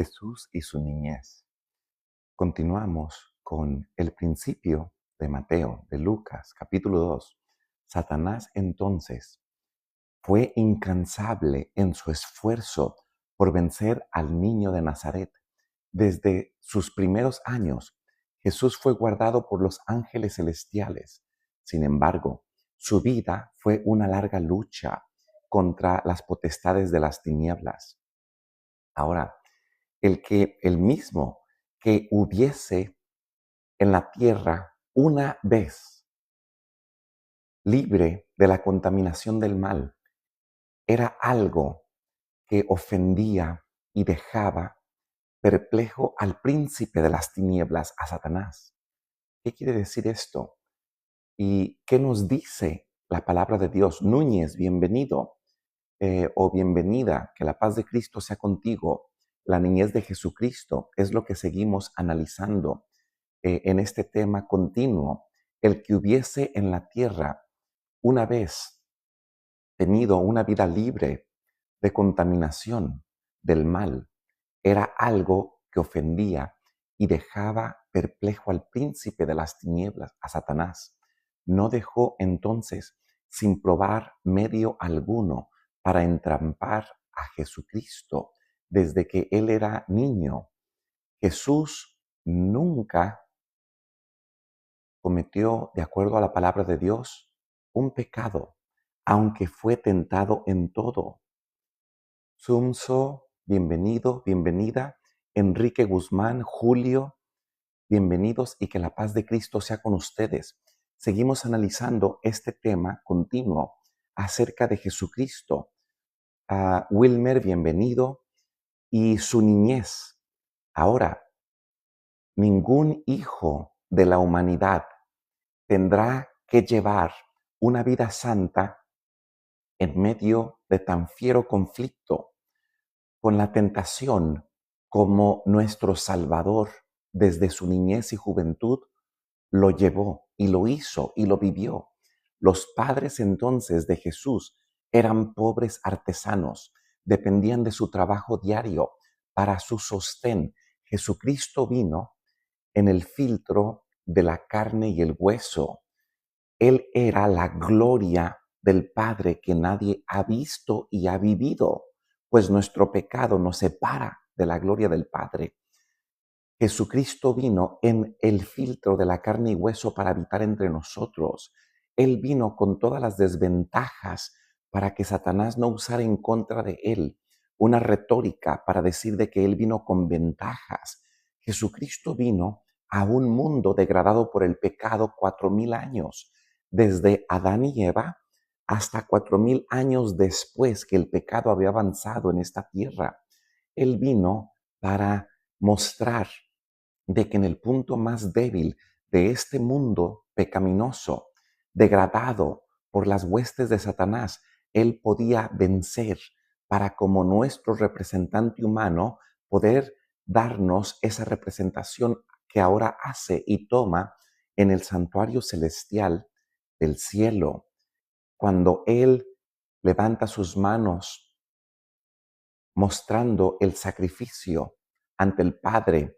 Jesús y su niñez. Continuamos con el principio de Mateo, de Lucas, capítulo 2. Satanás entonces fue incansable en su esfuerzo por vencer al niño de Nazaret. Desde sus primeros años, Jesús fue guardado por los ángeles celestiales. Sin embargo, su vida fue una larga lucha contra las potestades de las tinieblas. Ahora, el mismo que hubiese en la tierra una vez libre de la contaminación del mal, era algo que ofendía y dejaba perplejo al príncipe de las tinieblas, a Satanás. ¿Qué quiere decir esto? ¿Y qué nos dice la palabra de Dios? Núñez, bienvenido o bienvenida, que la paz de Cristo sea contigo. La niñez de Jesucristo es lo que seguimos analizando en este tema continuo. El que hubiese en la tierra una vez tenido una vida libre de contaminación del mal, era algo que ofendía y dejaba perplejo al príncipe de las tinieblas, a Satanás. No dejó entonces sin probar medio alguno para entrampar a Jesucristo desde que él era niño. Jesús nunca cometió, de acuerdo a la palabra de Dios, un pecado, aunque fue tentado en todo. Sumso, bienvenido, bienvenida. Enrique Guzmán, Julio, bienvenidos y que la paz de Cristo sea con ustedes. Seguimos analizando este tema continuo acerca de Jesucristo. Wilmer, bienvenido. Y su niñez. Ahora, ningún hijo de la humanidad tendrá que llevar una vida santa en medio de tan fiero conflicto con la tentación como nuestro Salvador desde su niñez y juventud lo llevó y lo hizo y lo vivió. Los padres entonces de Jesús eran pobres artesanos, dependían de su trabajo diario para su sostén. Jesucristo vino en el filtro de la carne y el hueso. Él era la gloria del Padre que nadie ha visto y ha vivido, pues nuestro pecado nos separa de la gloria del Padre. Jesucristo vino en el filtro de la carne y hueso para habitar entre nosotros. Él vino con todas las desventajas para que Satanás no usara en contra de él una retórica para decir de que él vino con ventajas. Jesucristo vino a un mundo degradado por el pecado 4000 años, desde Adán y Eva hasta 4000 años después que el pecado había avanzado en esta tierra. Él vino para mostrar de que en el punto más débil de este mundo pecaminoso, degradado por las huestes de Satanás, él podía vencer para, como nuestro representante humano, poder darnos esa representación que ahora hace y toma en el santuario celestial del cielo. Cuando él levanta sus manos mostrando el sacrificio ante el Padre,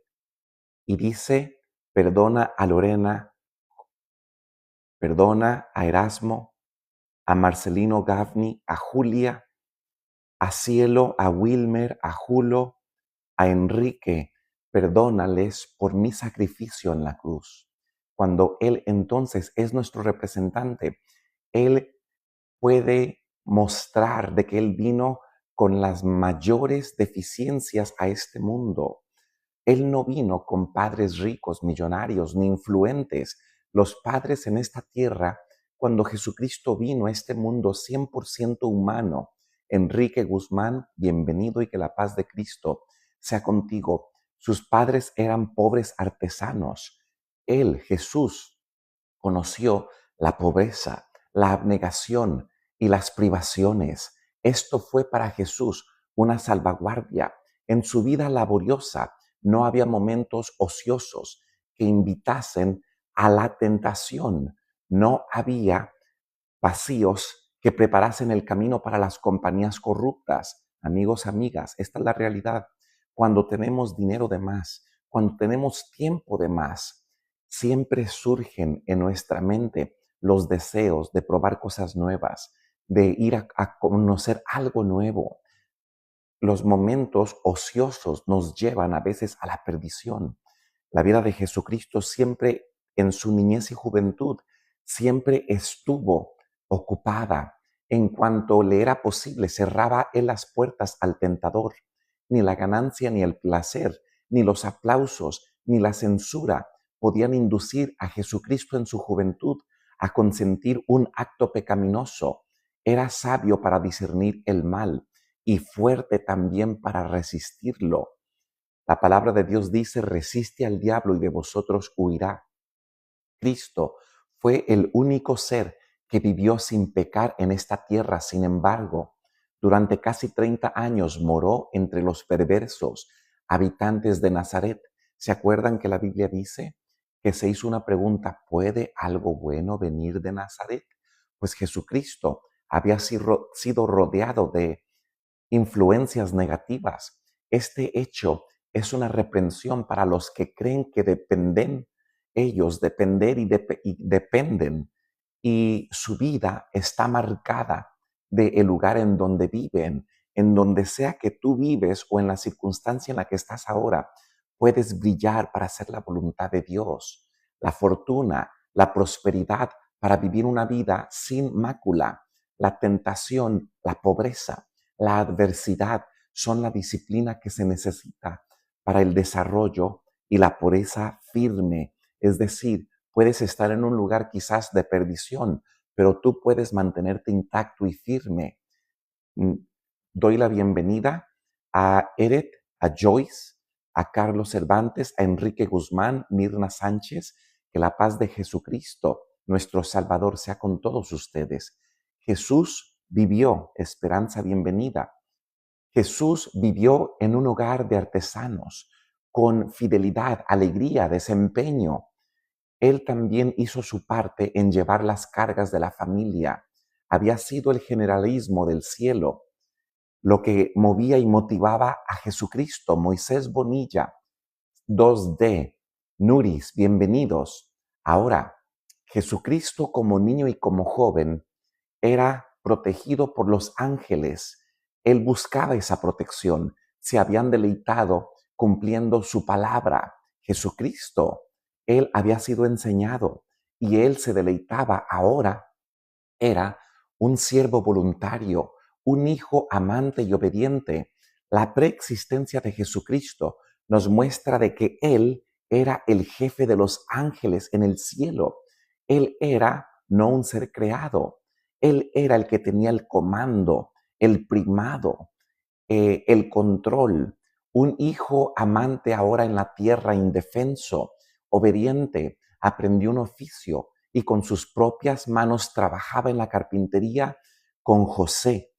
y dice, perdona a Lorena, perdona a Erasmo, a Marcelino Gavni, a Julia, a Cielo, a Wilmer, a Julo, a Enrique, perdónales por mi sacrificio en la cruz. Cuando Él entonces es nuestro representante, Él puede mostrar de que Él vino con las mayores deficiencias a este mundo. Él no vino con padres ricos, millonarios, ni influentes. Los padres en esta tierra, cuando Jesucristo vino a este mundo 100% humano, Enrique Guzmán, bienvenido y que la paz de Cristo sea contigo. Sus padres eran pobres artesanos. Él, Jesús, conoció la pobreza, la abnegación y las privaciones. Esto fue para Jesús una salvaguardia. En su vida laboriosa no había momentos ociosos que invitasen a la tentación. No había vacíos que preparasen el camino para las compañías corruptas. Amigos, amigas, esta es la realidad. cuando tenemos dinero de más, cuando tenemos tiempo de más, siempre surgen en nuestra mente los deseos de probar cosas nuevas, de ir a conocer algo nuevo. Los momentos ociosos nos llevan a veces a la perdición. La vida de Jesucristo siempre en su niñez y juventud siempre estuvo ocupada. En cuanto le era posible, cerraba él las puertas al tentador. Ni la ganancia, ni el placer, ni los aplausos, ni la censura podían inducir a Jesucristo en su juventud a consentir un acto pecaminoso. Era sabio para discernir el mal y fuerte también para resistirlo. La palabra de Dios dice, resiste al diablo y de vosotros huirá. Cristo fue el único ser que vivió sin pecar en esta tierra. Sin embargo, durante casi 30 años moró entre los perversos habitantes de Nazaret. ¿Se acuerdan que la Biblia dice que se hizo una pregunta, ¿puede algo bueno venir de Nazaret? Pues Jesucristo había sido rodeado de influencias negativas. Este hecho es una reprensión para los que creen que dependen ellos, dependen, y su vida está marcada del lugar en donde viven, en donde sea que tú vives o en la circunstancia en la que estás ahora, puedes brillar para hacer la voluntad de Dios. La fortuna, la prosperidad para vivir una vida sin mácula, la tentación, la pobreza, la adversidad son la disciplina que se necesita para el desarrollo y la pureza firme. Es decir, puedes estar en un lugar quizás de perdición, pero tú puedes mantenerte intacto y firme. Doy la bienvenida a Eret, a Joyce, a Carlos Cervantes, a Enrique Guzmán, Mirna Sánchez. Que la paz de Jesucristo, nuestro Salvador, sea con todos ustedes. Jesús vivió, esperanza, bienvenida. Jesús vivió en un hogar de artesanos, con fidelidad, alegría, desempeño. Él también hizo su parte en llevar las cargas de la familia. Había sido el generalismo del cielo lo que movía y motivaba a Jesucristo. Moisés Bonilla, 2D, Nuris, bienvenidos. Ahora, Jesucristo como niño y como joven era protegido por los ángeles. Él buscaba esa protección. Se habían deleitado cumpliendo su palabra. Jesucristo, él había sido enseñado y él se deleitaba ahora. Era un siervo voluntario, un hijo amante y obediente. La preexistencia de Jesucristo nos muestra de que Él era el jefe de los ángeles en el cielo. Él era no un ser creado. Él era el que tenía el comando, el primado, el control. Un hijo amante ahora en la tierra, indefenso, obediente, aprendió un oficio y con sus propias manos trabajaba en la carpintería con José.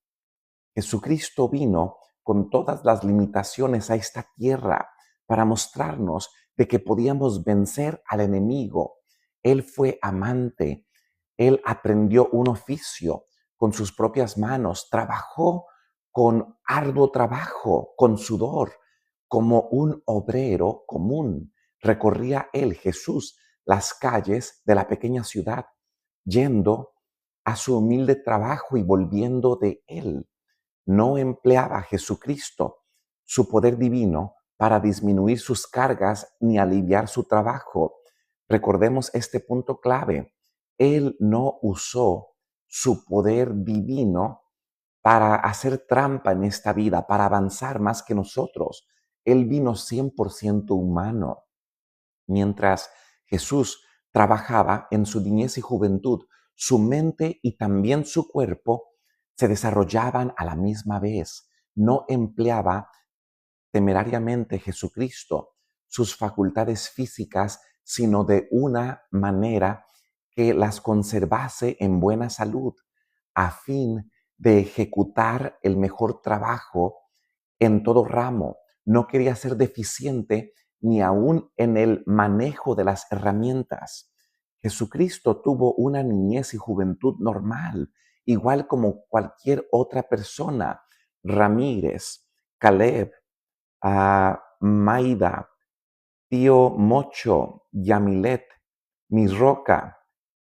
Jesucristo vino con todas las limitaciones a esta tierra para mostrarnos de que podíamos vencer al enemigo. Él fue amante, él aprendió un oficio con sus propias manos, trabajó con arduo trabajo, con sudor, como un obrero común. Recorría él, Jesús, las calles de la pequeña ciudad, yendo a su humilde trabajo y volviendo de él. No empleaba a Jesucristo su poder divino para disminuir sus cargas ni aliviar su trabajo. Recordemos este punto clave. Él no usó su poder divino para hacer trampa en esta vida, para avanzar más que nosotros. Él vino 100% humano. Mientras Jesús trabajaba en su niñez y juventud, su mente y también su cuerpo se desarrollaban a la misma vez. No empleaba temerariamente Jesucristo sus facultades físicas, sino de una manera que las conservase en buena salud, a fin de ejecutar el mejor trabajo en todo ramo. No quería ser deficiente ni aún en el manejo de las herramientas. Jesucristo tuvo una niñez y juventud normal, igual como cualquier otra persona. Ramírez, Caleb, Maida, tío Mocho, Yamilet, mi Roca,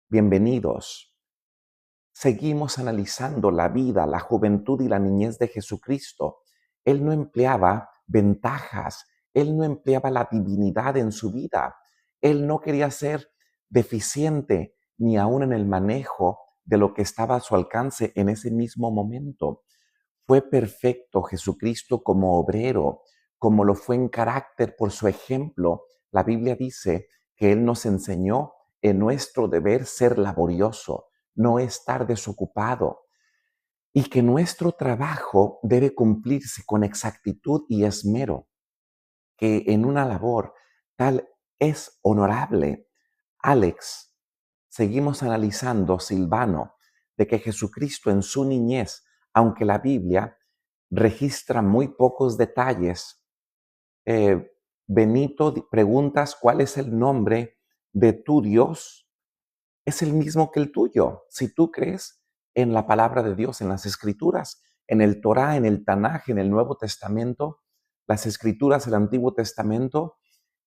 bienvenidos. Seguimos analizando la vida, la juventud y la niñez de Jesucristo. Él no empleaba ventajas, él no empleaba la divinidad en su vida. Él no quería ser deficiente ni aún en el manejo de lo que estaba a su alcance en ese mismo momento. Fue perfecto Jesucristo como obrero, como lo fue en carácter por su ejemplo. La Biblia dice que Él nos enseñó en nuestro deber ser laborioso, no estar desocupado, y que nuestro trabajo debe cumplirse con exactitud y esmero, que en una labor tal es honorable. Alex, seguimos analizando, Silvano, de que Jesucristo en su niñez, aunque la Biblia registra muy pocos detalles, Benito, preguntas cuál es el nombre de tu Dios, es el mismo que el tuyo. Si tú crees en la palabra de Dios, en las escrituras, en el Torá, en el Tanaj, en el Nuevo Testamento, las escrituras del Antiguo Testamento,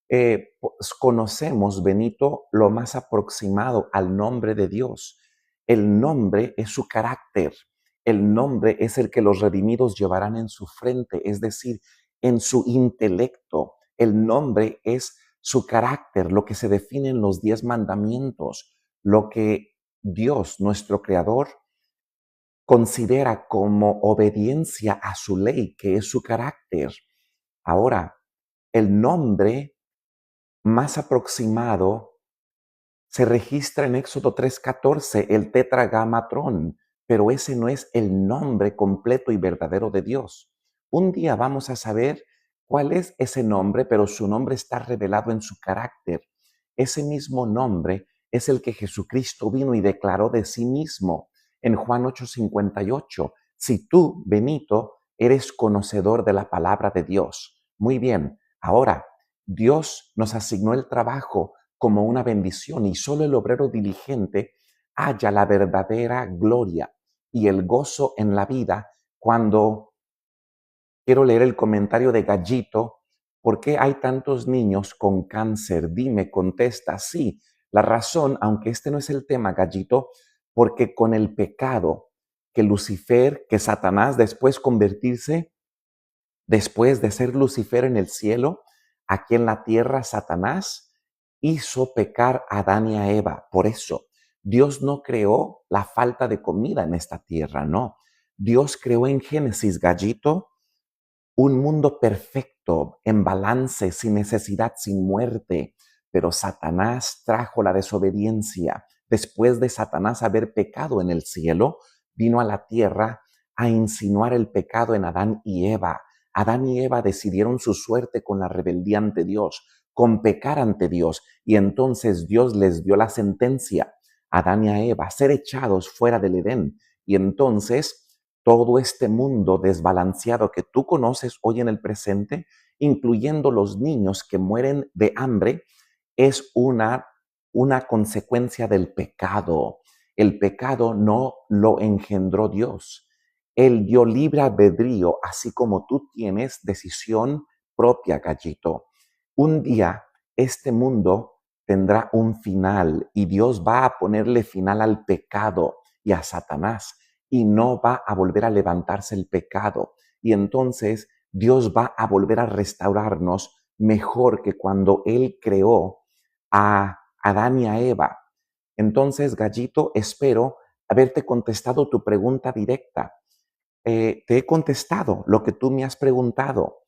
pues conocemos, Benito, lo más aproximado al nombre de Dios. El nombre es su carácter. El nombre es el que los redimidos llevarán en su frente, es decir, en su intelecto. El nombre es su carácter, lo que se define en los 10 mandamientos, lo que Dios, nuestro Creador, considera como obediencia a su ley, que es su carácter. Ahora, el nombre más aproximado se registra en Éxodo 3:14, el tetragamatrón, pero ese no es el nombre completo y verdadero de Dios. Un día vamos a saber cuál es ese nombre, pero su nombre está revelado en su carácter. Ese mismo nombre es el que Jesucristo vino y declaró de sí mismo en Juan 8:58. Si tú, Benito, eres conocedor de la palabra de Dios. Muy bien, ahora Dios nos asignó el trabajo como una bendición y solo el obrero diligente halla la verdadera gloria y el gozo en la vida. Cuando quiero leer el comentario de Gallito, ¿por qué hay tantos niños con cáncer? Dime, contesta, sí. La razón, aunque este no es el tema, Gallito, porque con el pecado que Lucifer, que Satanás después convertirse, después de ser Lucifer en el cielo, aquí en la tierra Satanás hizo pecar a Adán y a Eva. Por eso, Dios no creó la falta de comida en esta tierra, no. Dios creó en Génesis, Gallito, un mundo perfecto, en balance, sin necesidad, sin muerte. Pero Satanás trajo la desobediencia. Después de Satanás haber pecado en el cielo, vino a la tierra a insinuar el pecado en Adán y Eva. Adán y Eva decidieron su suerte con la rebeldía ante Dios, con pecar ante Dios, y entonces Dios les dio la sentencia a Adán y a Eva, ser echados fuera del Edén. Y entonces todo este mundo desbalanceado que tú conoces hoy en el presente, incluyendo los niños que mueren de hambre, es una consecuencia del pecado. El pecado no lo engendró Dios. Él dio libre albedrío, así como tú tienes decisión propia, Gallito. Un día este mundo tendrá un final y Dios va a ponerle final al pecado y a Satanás y no va a volver a levantarse el pecado. Y entonces Dios va a volver a restaurarnos mejor que cuando Él creó a Adán y a Eva. Entonces, Gallito, espero haberte contestado tu pregunta directa. Te he contestado lo que tú me has preguntado.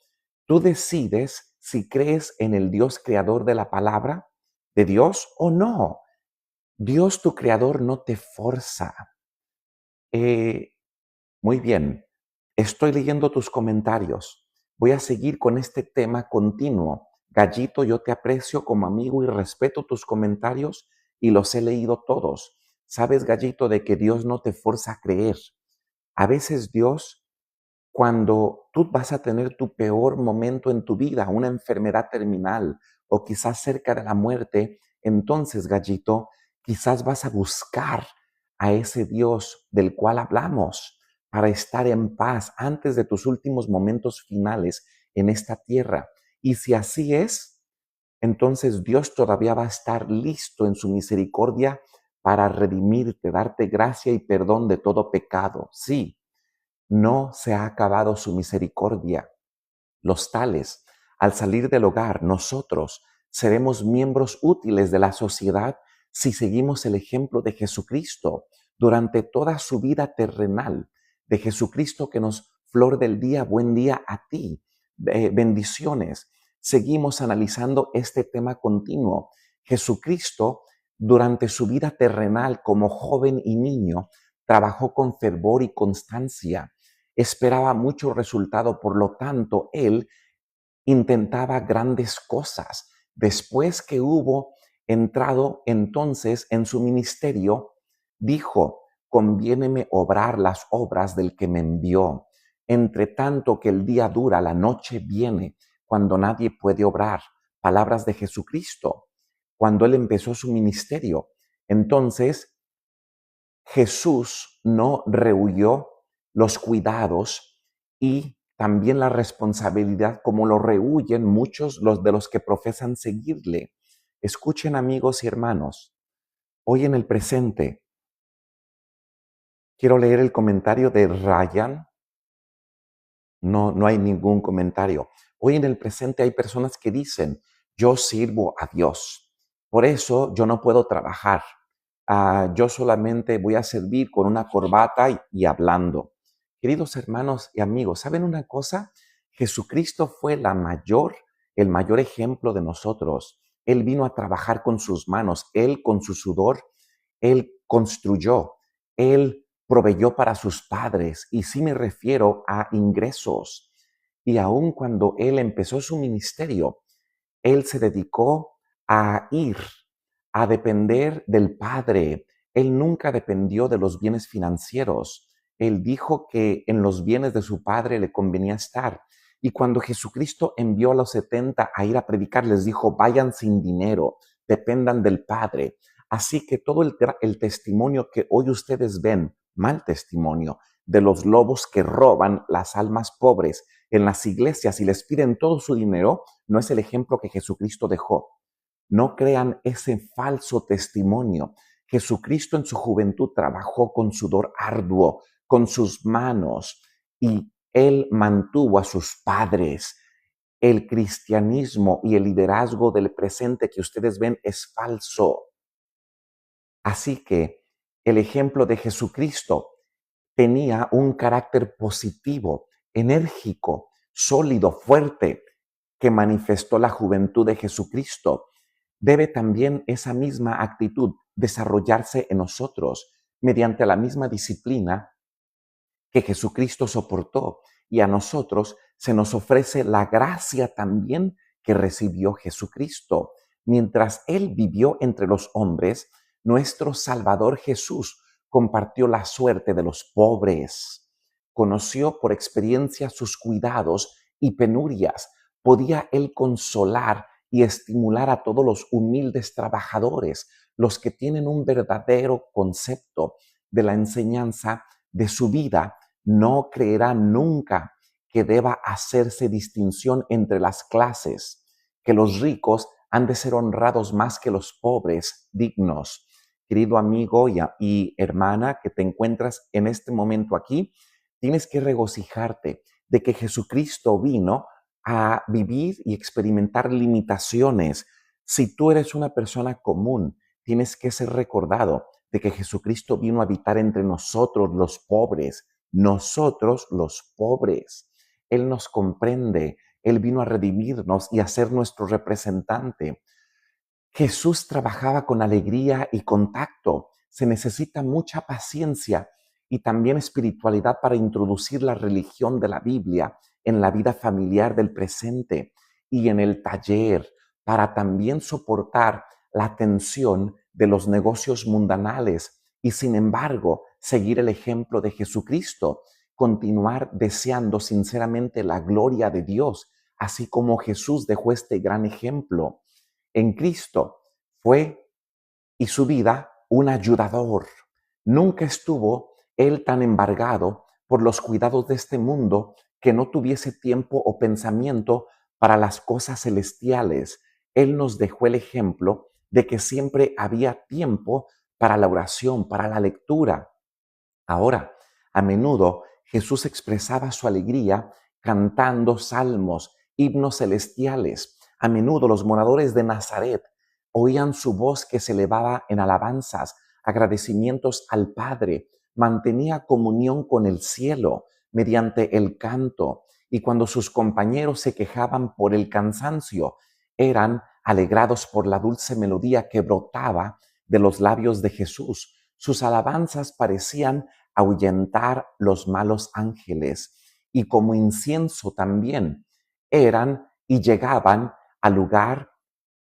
Tú decides si crees en el Dios creador de la palabra de Dios o no. Dios, tu creador, no te forza. Eh, Muy bien, estoy leyendo tus comentarios. Voy a seguir con este tema continuo. Gallito, yo te aprecio como amigo y respeto tus comentarios y los he leído todos. Sabes, Gallito, de que Dios no te forza a creer. A veces Dios, cuando tú vas a tener tu peor momento en tu vida, una enfermedad terminal o quizás cerca de la muerte, entonces, Gallito, quizás vas a buscar a ese Dios del cual hablamos para estar en paz antes de tus últimos momentos finales. en esta tierra. Y si así es, entonces Dios todavía va a estar listo en su misericordia para redimirte, darte gracia y perdón de todo pecado. Sí, no se ha acabado su misericordia. Los tales, al salir del hogar, nosotros seremos miembros útiles de la sociedad si seguimos el ejemplo de Jesucristo durante toda su vida terrenal, de Jesucristo que nos, flor del día, buen día a ti, bendiciones. Seguimos analizando este tema continuo. Jesucristo, durante su vida terrenal como joven y niño, trabajó con fervor y constancia. Esperaba mucho resultado, por lo tanto, él intentaba grandes cosas. Después que hubo entrado entonces en su ministerio, dijo: conviéneme obrar las obras del que me envió. Entre tanto que el día dura, la noche viene, cuando nadie puede obrar. Palabras de Jesucristo, cuando él empezó su ministerio. Entonces, Jesús no rehuyó los cuidados y también la responsabilidad como lo rehuyen muchos de los que profesan seguirle. Escuchen, amigos y hermanos, hoy en el presente quiero leer el comentario de Ryan. No hay ningún comentario. Hoy en el presente hay personas que dicen: yo sirvo a Dios, por eso yo no puedo trabajar. Yo solamente voy a servir con una corbata y hablando. Queridos hermanos y amigos, ¿saben una cosa? Jesucristo fue el mayor ejemplo de nosotros. Él vino a trabajar con sus manos, él con su sudor, él construyó, él proveyó para sus padres, y sí me refiero a ingresos. Y aun cuando él empezó su ministerio, él se dedicó a ir, a depender del Padre. Él nunca dependió de los bienes financieros. Él dijo que en los bienes de su Padre le convenía estar. Y cuando Jesucristo envió a los 70 a ir a predicar, les dijo: vayan sin dinero, dependan del Padre. Así que todo el testimonio que hoy ustedes ven, mal testimonio, de los lobos que roban las almas pobres en las iglesias y les piden todo su dinero, no es el ejemplo que Jesucristo dejó. No crean ese falso testimonio. Jesucristo en su juventud trabajó con sudor arduo, con sus manos, y él mantuvo a sus padres. El cristianismo y el liderazgo del presente que ustedes ven es falso. Así que el ejemplo de Jesucristo tenía un carácter positivo, enérgico, sólido, fuerte, que manifestó la juventud de Jesucristo. Debe también esa misma actitud desarrollarse en nosotros mediante la misma disciplina que Jesucristo soportó, y a nosotros se nos ofrece la gracia también que recibió Jesucristo. Mientras Él vivió entre los hombres, nuestro Salvador Jesús compartió la suerte de los pobres, conoció por experiencia sus cuidados y penurias, podía Él consolar y estimular a todos los humildes trabajadores, los que tienen un verdadero concepto de la enseñanza de su vida. No creerá nunca que deba hacerse distinción entre las clases, que los ricos han de ser honrados más que los pobres dignos. Querido amigo y hermana que te encuentras en este momento aquí, tienes que regocijarte de que Jesucristo vino a vivir y experimentar limitaciones. Si tú eres una persona común, tienes que ser recordado de que Jesucristo vino a habitar entre nosotros los pobres, nosotros los pobres. Él nos comprende, Él vino a redimirnos y a ser nuestro representante. Jesús trabajaba con alegría y contacto. Se necesita mucha paciencia y también espiritualidad para introducir la religión de la Biblia en la vida familiar del presente y en el taller, para también soportar la tensión de los negocios mundanales y, sin embargo, seguir el ejemplo de Jesucristo, continuar deseando sinceramente la gloria de Dios, así como Jesús dejó este gran ejemplo. En Cristo fue y su vida un ayudador. Nunca estuvo él tan embargado por los cuidados de este mundo que no tuviese tiempo o pensamiento para las cosas celestiales. Él nos dejó el ejemplo de que siempre había tiempo para la oración, para la lectura. Ahora, a menudo Jesús expresaba su alegría cantando salmos, himnos celestiales. A menudo los moradores de Nazaret oían su voz que se elevaba en alabanzas, agradecimientos al Padre, mantenía comunión con el cielo mediante el canto, y cuando sus compañeros se quejaban por el cansancio, eran alegrados por la dulce melodía que brotaba de los labios de Jesús. Sus alabanzas parecían ahuyentar los malos ángeles, y como incienso también eran y llegaban al lugar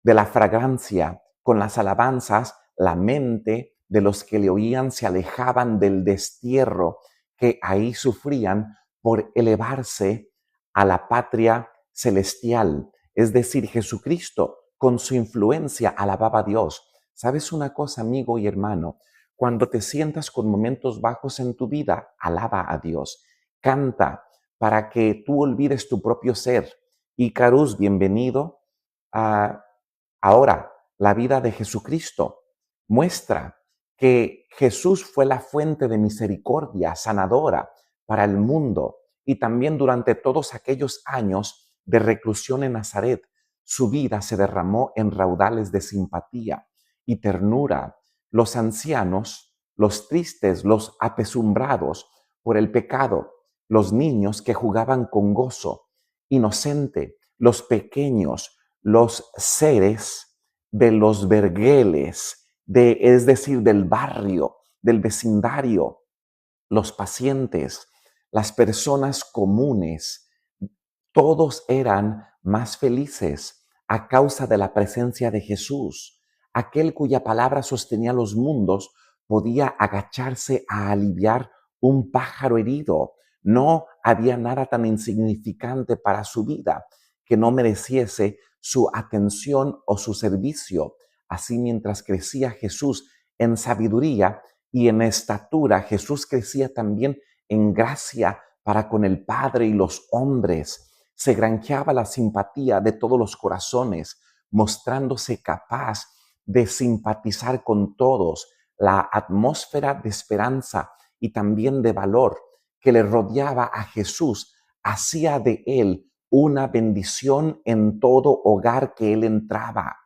de la fragancia. Con las alabanzas, la mente de los que le oían se alejaban del destierro que ahí sufrían por elevarse a la patria celestial. Es decir, Jesucristo con su influencia alababa a Dios. ¿Sabes una cosa, amigo y hermano? Cuando te sientas con momentos bajos en tu vida, alaba a Dios. Canta para que tú olvides tu propio ser. Icarus, bienvenido. Ahora, la vida de Jesucristo muestra que Jesús fue la fuente de misericordia sanadora para el mundo, y también durante todos aquellos años de reclusión en Nazaret, su vida se derramó en raudales de simpatía y ternura. Los ancianos, los tristes, los apesumbrados por el pecado, los niños que jugaban con gozo inocente, los pequeños, los seres de los vergueles, es decir, del barrio, del vecindario, los pacientes, las personas comunes, todos eran más felices a causa de la presencia de Jesús. Aquel cuya palabra sostenía los mundos podía agacharse a aliviar un pájaro herido. No había nada tan insignificante para su vida que no mereciese su atención o su servicio. Así, mientras crecía Jesús en sabiduría y en estatura, Jesús crecía también en gracia para con el Padre y los hombres. Se granjeaba la simpatía de todos los corazones, mostrándose capaz de simpatizar con todos. La atmósfera de esperanza y también de valor que le rodeaba a Jesús hacía de él una bendición en todo hogar que él entraba.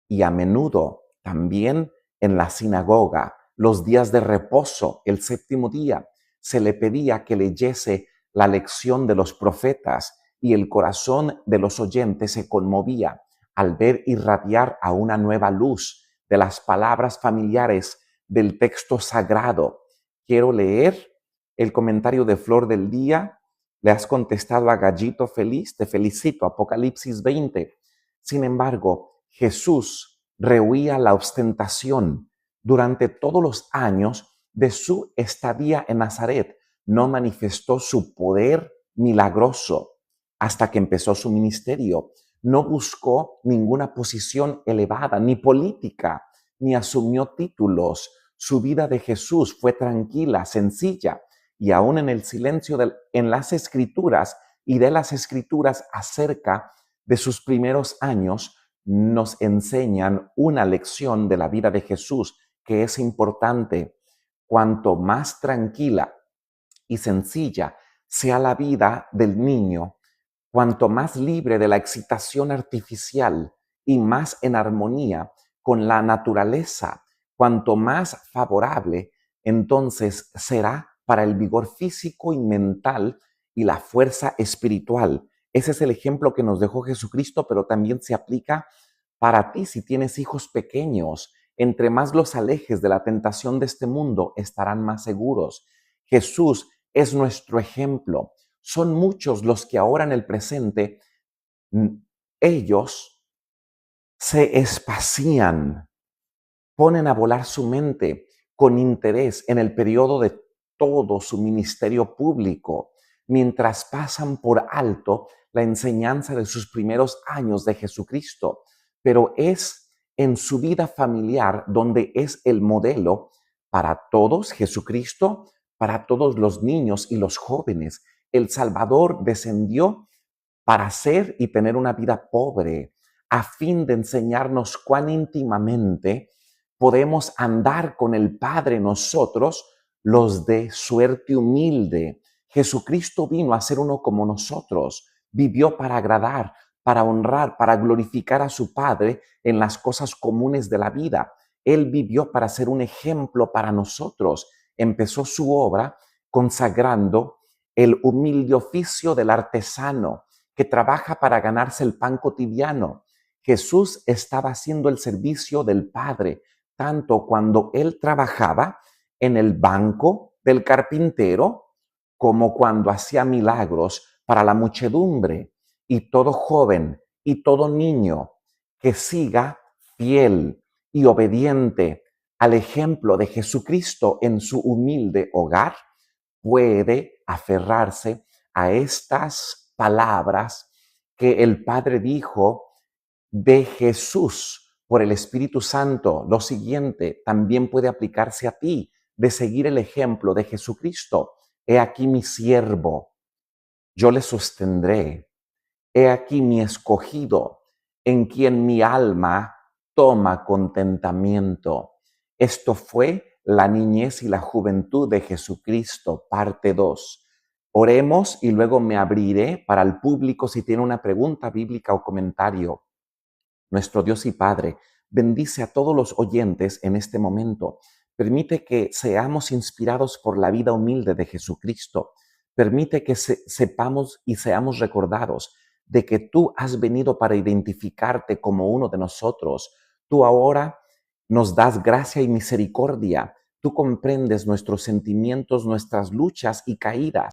Y a menudo también en la sinagoga, los días de reposo, el séptimo día, se le pedía que leyese la lección de los profetas, y el corazón de los oyentes se conmovía al ver irradiar a una nueva luz de las palabras familiares del texto sagrado. Quiero leer el comentario de Flor del Día. Le has contestado a Gallito Feliz, te felicito, Apocalipsis 20. Sin embargo, Jesús rehuía la ostentación. Durante todos los años de su estadía en Nazaret, no manifestó su poder milagroso hasta que empezó su ministerio. No buscó ninguna posición elevada, ni política, ni asumió títulos. Su vida de Jesús fue tranquila, sencilla, y aún en el silencio en las Escrituras y de las Escrituras acerca de sus primeros años, nos enseñan una lección de la vida de Jesús que es importante. Cuanto más tranquila y sencilla sea la vida del niño, cuanto más libre de la excitación artificial y más en armonía con la naturaleza, cuanto más favorable, entonces será para el vigor físico y mental y la fuerza espiritual. Ese es el ejemplo que nos dejó Jesucristo, pero también se aplica para ti si tienes hijos pequeños. Entre más los alejes de la tentación de este mundo, estarán más seguros. Jesús es nuestro ejemplo. Son muchos los que ahora en el presente, ellos se espacían, ponen a volar su mente con interés en el periodo de todo su ministerio público, mientras pasan por alto la enseñanza de sus primeros años de Jesucristo. Pero es en su vida familiar donde es el modelo para todos Jesucristo, para todos los niños y los jóvenes. El Salvador descendió para ser y tener una vida pobre, a fin de enseñarnos cuán íntimamente podemos andar con el Padre nosotros, los de suerte humilde. Jesucristo vino a ser uno como nosotros, vivió para agradar, para honrar, para glorificar a su Padre en las cosas comunes de la vida. Él vivió para ser un ejemplo para nosotros. Empezó su obra consagrando el humilde oficio del artesano que trabaja para ganarse el pan cotidiano. Jesús estaba haciendo el servicio del Padre, tanto cuando él trabajaba en el banco del carpintero, como cuando hacía milagros para la muchedumbre. Y todo joven y todo niño que siga fiel y obediente al ejemplo de Jesucristo en su humilde hogar, puede aferrarse a estas palabras que el Padre dijo de Jesús por el Espíritu Santo. Lo siguiente también puede aplicarse a ti, de seguir el ejemplo de Jesucristo. He aquí mi siervo, yo le sostendré. He aquí mi escogido, en quien mi alma toma contentamiento. Esto fue la niñez y la juventud de Jesucristo, parte 2. Oremos y luego me abriré para el público si tiene una pregunta bíblica o comentario. Nuestro Dios y Padre, bendice a todos los oyentes en este momento. Permite que seamos inspirados por la vida humilde de Jesucristo. Permite que sepamos y seamos recordados de que tú has venido para identificarte como uno de nosotros. Tú ahora nos das gracia y misericordia. Tú comprendes nuestros sentimientos, nuestras luchas y caídas.